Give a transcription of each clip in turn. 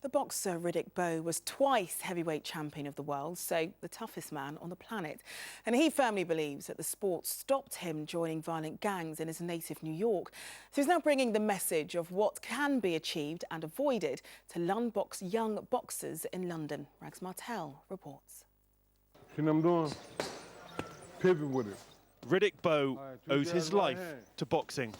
The boxer Riddick Bowe was twice heavyweight champion of the world, so the toughest man on the planet. And he firmly believes that the sport stopped him joining violent gangs in his native New York. So he's now bringing the message of what can be achieved and avoided to young boxers in London. Rags Martel reports. See what I'm doing? Pippin with it. Riddick Bowe owes his life to boxing.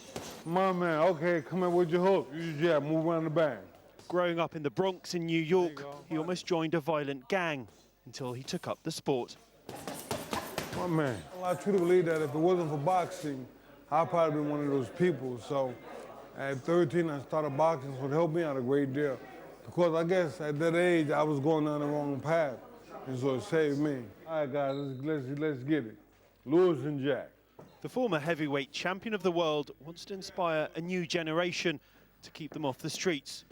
My man, okay, come in with your hook. Use your jab, move around the bag. Growing up in the Bronx in New York, he almost joined a violent gang until he took up the sport. My man, I truly believe that if it wasn't for boxing, I'd probably be one of those people. So at 13, I started boxing, so it helped me out a great deal. Because I guess at that age, I was going down the wrong path, and so it saved me. All right, guys, let's get it. Lewis and Jack. The former heavyweight champion of the world wants to inspire a new generation to keep them off the streets.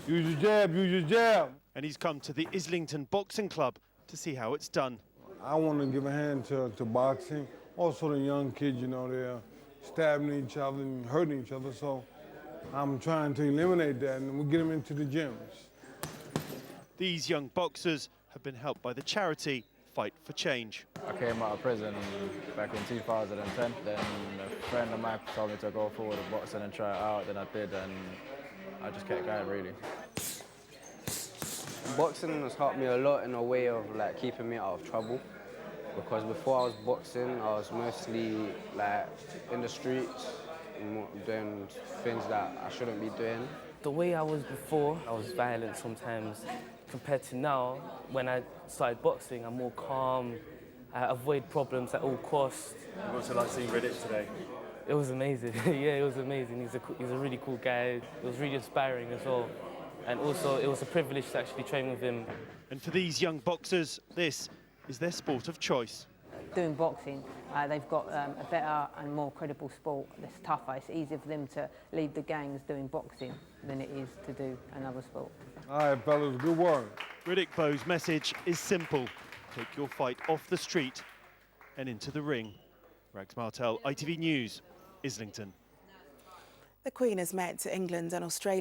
Use your jab, use your jab. And he's come to the Islington Boxing Club to see how it's done. I want to give a hand to boxing. Also the young kids, you know, they're stabbing each other and hurting each other, so I'm trying to eliminate that and we'll get them into the gyms. These young boxers have been helped by the charity Fight for Change. I came out of prison back in 2010. Then a friend of mine told me to go forward with boxing and try it out. Then I did, and I just kept going, really. Boxing has helped me a lot in a way of like keeping me out of trouble. Because before I was boxing, I was mostly like in the streets, doing things that I shouldn't be doing. The way I was before, I was violent sometimes. Compared to now, when I started boxing, I'm more calm. I avoid problems at all costs. What's it like seeing Riddick today? It was amazing. Yeah, it was amazing. He's a really cool guy. It was really inspiring as well. And also, it was a privilege to actually train with him. And for these young boxers, this is their sport of choice. Doing boxing, they've got a better and more credible sport that's tougher. It's easier for them to lead the gangs doing boxing than it is to do another sport. All right, fellas, good work. Riddick Bowe's message is simple. Take your fight off the street and into the ring. Rags Martel, ITV News, Islington. The Queen has met England and Australia